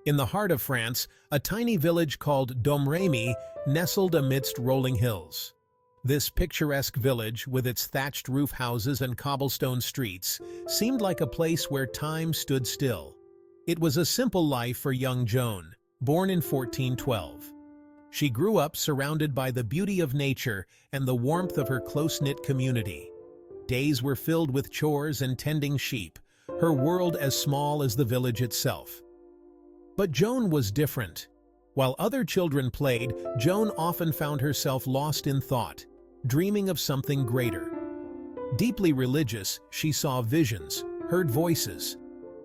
In the heart of France, a tiny village called Domremy nestled amidst rolling hills. This picturesque village, with its thatched roof houses and cobblestone streets, seemed like a place where time stood still. It was a simple life for young Joan, born in 1412. She grew up surrounded by the beauty of nature and the warmth of her close-knit community. Days were filled with chores and tending sheep, her world as small as the village itself. But Joan was different. While other children played, Joan often found herself lost in thought, dreaming of something greater. Deeply religious, she saw visions, heard voices.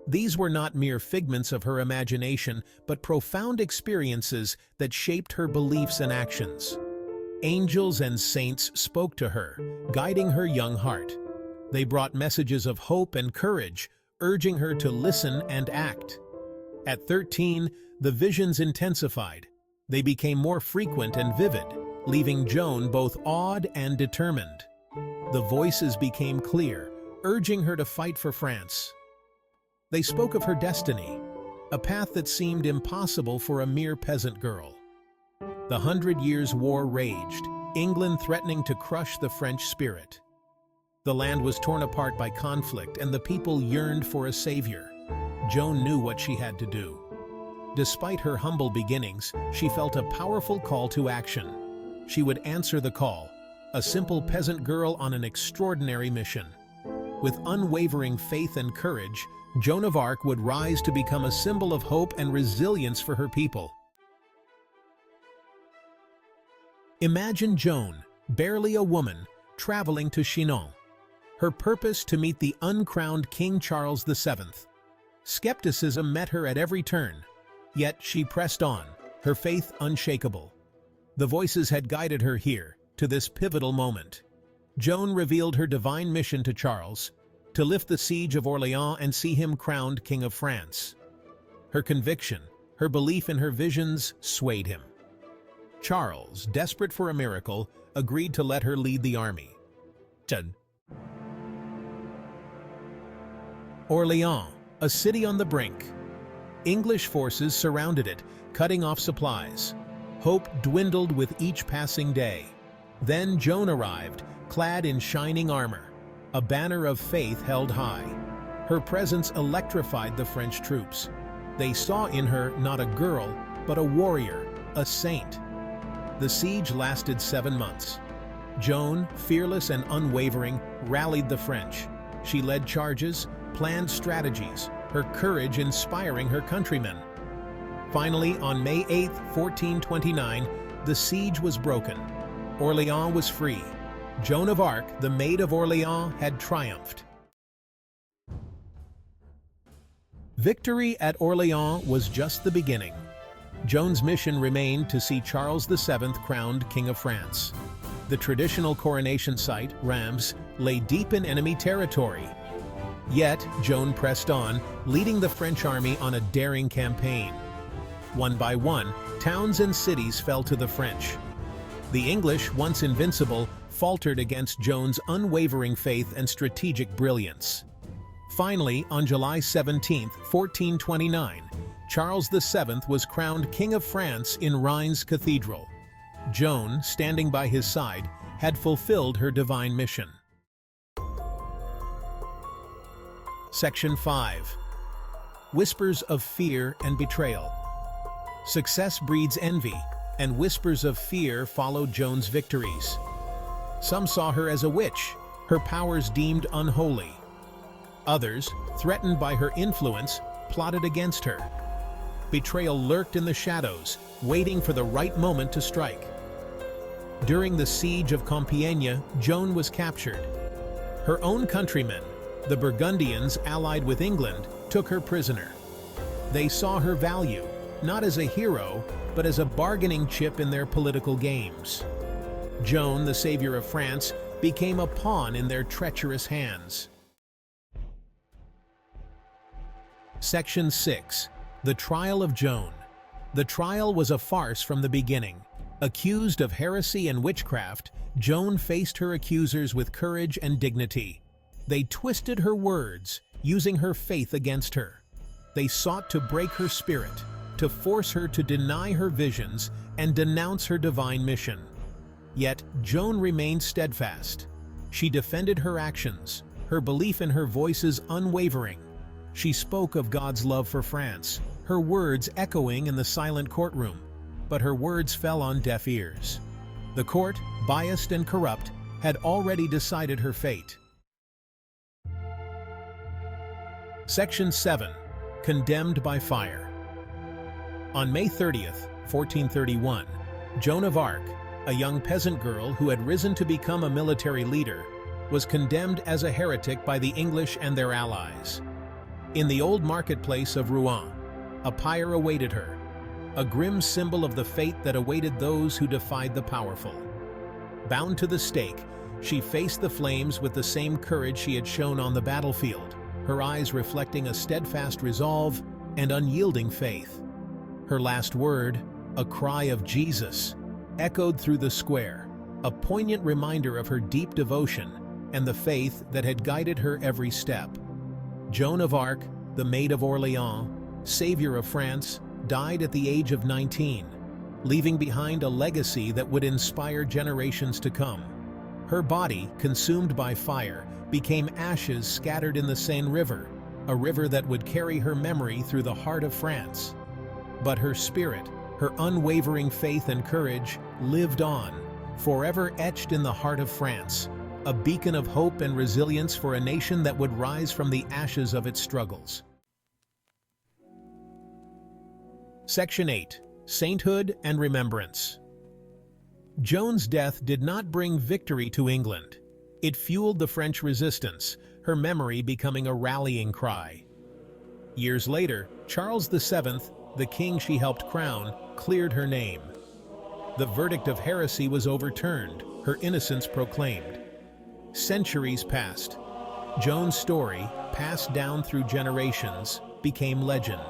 These were not mere figments of her imagination, but profound experiences that shaped her beliefs and actions. Angels and saints spoke to her, guiding her young heart. They brought messages of hope and courage, urging her to listen and act. At 13, the visions intensified. They became more frequent and vivid, leaving Joan both awed and determined. The voices became clear, urging her to fight for France. They spoke of her destiny, a path that seemed impossible for a mere peasant girl. The 100 Years' War raged, England threatening to crush the French spirit. The land was torn apart by conflict, and the people yearned for a savior. Joan knew what she had to do. Despite her humble beginnings, she felt a powerful call to action. She would answer the call, a simple peasant girl on an extraordinary mission. With unwavering faith and courage, Joan of Arc would rise to become a symbol of hope and resilience for her people. Imagine Joan, barely a woman, traveling to Chinon. Her purpose to meet the uncrowned King Charles VII. Skepticism met her at every turn, yet she pressed on, her faith unshakable. The voices had guided her here, to this pivotal moment. Joan revealed her divine mission to Charles, to lift the siege of Orléans and see him crowned King of France. Her conviction, her belief in her visions, swayed him. Charles, desperate for a miracle, agreed to let her lead the army. Orléans, a city on the brink. English forces surrounded it, cutting off supplies. Hope dwindled with each passing day. Then Joan arrived, clad in shining armor, a banner of faith held high. Her presence electrified the French troops. They saw in her not a girl, but a warrior, a saint. The siege lasted 7 months. Joan, fearless and unwavering, rallied the French. She led charges, planned strategies, her courage inspiring her countrymen. Finally, on May 8, 1429, the siege was broken. Orléans was free. Joan of Arc, the Maid of Orléans, had triumphed. Victory at Orléans was just the beginning. Joan's mission remained to see Charles VII crowned King of France. The traditional coronation site, Reims, lay deep in enemy territory. Yet, Joan pressed on, leading the French army on a daring campaign. One by one, towns and cities fell to the French. The English, once invincible, faltered against Joan's unwavering faith and strategic brilliance. Finally, on July 17, 1429, Charles VII was crowned King of France in Reims Cathedral. Joan, standing by his side, had fulfilled her divine mission. Section 5. Whispers of Fear and Betrayal. Success breeds envy, and whispers of fear followed Joan's victories. Some saw her as a witch, her powers deemed unholy. Others, threatened by her influence, plotted against her. Betrayal lurked in the shadows, waiting for the right moment to strike. During the siege of Compiègne, Joan was captured. Her own countrymen, the Burgundians allied with England, took her prisoner. They saw her value, not as a hero, but as a bargaining chip in their political games. Joan, the savior of France, became a pawn in their treacherous hands. Section 6. The Trial of Joan. The trial was a farce from the beginning. Accused of heresy and witchcraft, Joan faced her accusers with courage and dignity. They twisted her words, using her faith against her. They sought to break her spirit, to force her to deny her visions and denounce her divine mission. Yet, Joan remained steadfast. She defended her actions, her belief in her voices unwavering. She spoke of God's love for France, her words echoing in the silent courtroom. But her words fell on deaf ears. The court, biased and corrupt, had already decided her fate. Section 7. Condemned by fire. On May 30th, 1431, Joan of Arc, a young peasant girl who had risen to become a military leader, was condemned as a heretic by the English and their allies. In the old marketplace of Rouen, a pyre awaited her, a grim symbol of the fate that awaited those who defied the powerful. Bound to the stake, she faced the flames with the same courage she had shown on the battlefield, her eyes reflecting a steadfast resolve and unyielding faith. Her last word, a cry of Jesus, echoed through the square, a poignant reminder of her deep devotion and the faith that had guided her every step. Joan of Arc, the Maid of Orléans, savior of France, died at the age of 19, leaving behind a legacy that would inspire generations to come. Her body, consumed by fire, became ashes scattered in the Seine River, a river that would carry her memory through the heart of France. But her spirit, her unwavering faith and courage, lived on, forever etched in the heart of France, a beacon of hope and resilience for a nation that would rise from the ashes of its struggles. Section 8. Sainthood and Remembrance. Joan's death did not bring victory to England. It fueled the French resistance, her memory becoming a rallying cry. Years later, Charles VII, the king she helped crown, cleared her name. The verdict of heresy was overturned, her innocence proclaimed. Centuries passed. Joan's story, passed down through generations, became legend.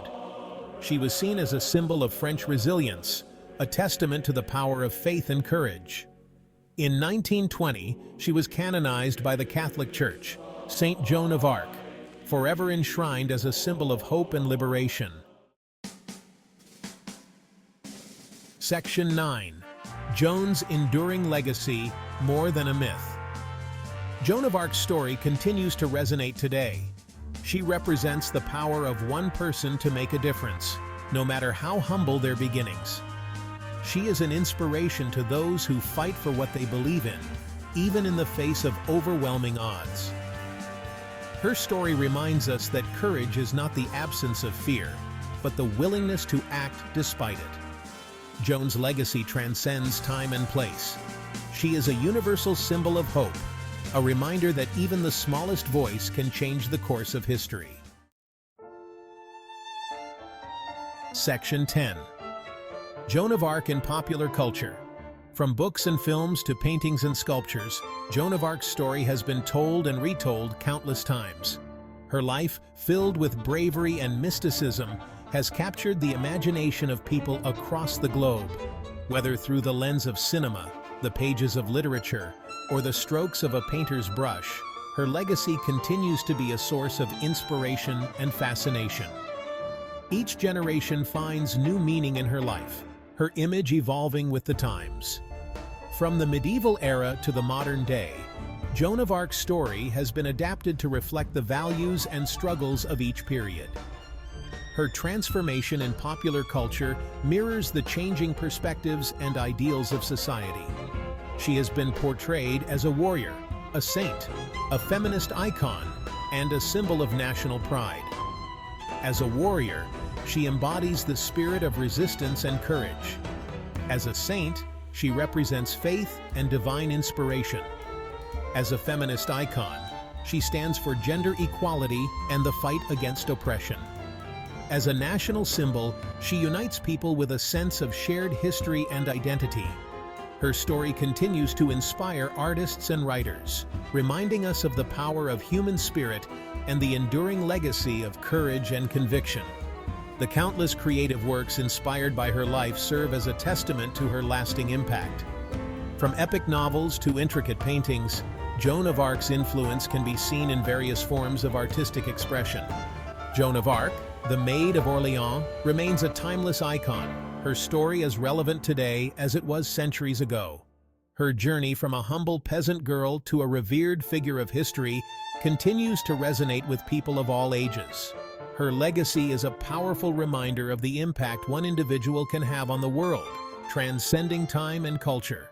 She was seen as a symbol of French resilience, a testament to the power of faith and courage. In 1920, she was canonized by the Catholic Church, Saint Joan of Arc, forever enshrined as a symbol of hope and liberation. Section 9. Joan's enduring legacy, more than a myth. Joan of Arc's story continues to resonate today. She represents the power of one person to make a difference, no matter how humble their beginnings. She is an inspiration to those who fight for what they believe in, even in the face of overwhelming odds. Her story reminds us that courage is not the absence of fear, but the willingness to act despite it. Joan's legacy transcends time and place. She is a universal symbol of hope, a reminder that even the smallest voice can change the course of history. Section 10. Joan of Arc in popular culture. From books and films to paintings and sculptures, Joan of Arc's story has been told and retold countless times. Her life, filled with bravery and mysticism, has captured the imagination of people across the globe. Whether through the lens of cinema, the pages of literature, or the strokes of a painter's brush, her legacy continues to be a source of inspiration and fascination. Each generation finds new meaning in her life, her image evolving with the times. From the medieval era to the modern day, Joan of Arc's story has been adapted to reflect the values and struggles of each period. Her transformation in popular culture mirrors the changing perspectives and ideals of society. She has been portrayed as a warrior, a saint, a feminist icon, and a symbol of national pride. As a warrior, she embodies the spirit of resistance and courage. As a saint, she represents faith and divine inspiration. As a feminist icon, she stands for gender equality and the fight against oppression. As a national symbol, she unites people with a sense of shared history and identity. Her story continues to inspire artists and writers, reminding us of the power of human spirit and the enduring legacy of courage and conviction. The countless creative works inspired by her life serve as a testament to her lasting impact. From epic novels to intricate paintings, Joan of Arc's influence can be seen in various forms of artistic expression. Joan of Arc, The Maid of Orléans remains a timeless icon, her story as relevant today as it was centuries ago. Her journey from a humble peasant girl to a revered figure of history continues to resonate with people of all ages. Her legacy is a powerful reminder of the impact one individual can have on the world, transcending time and culture.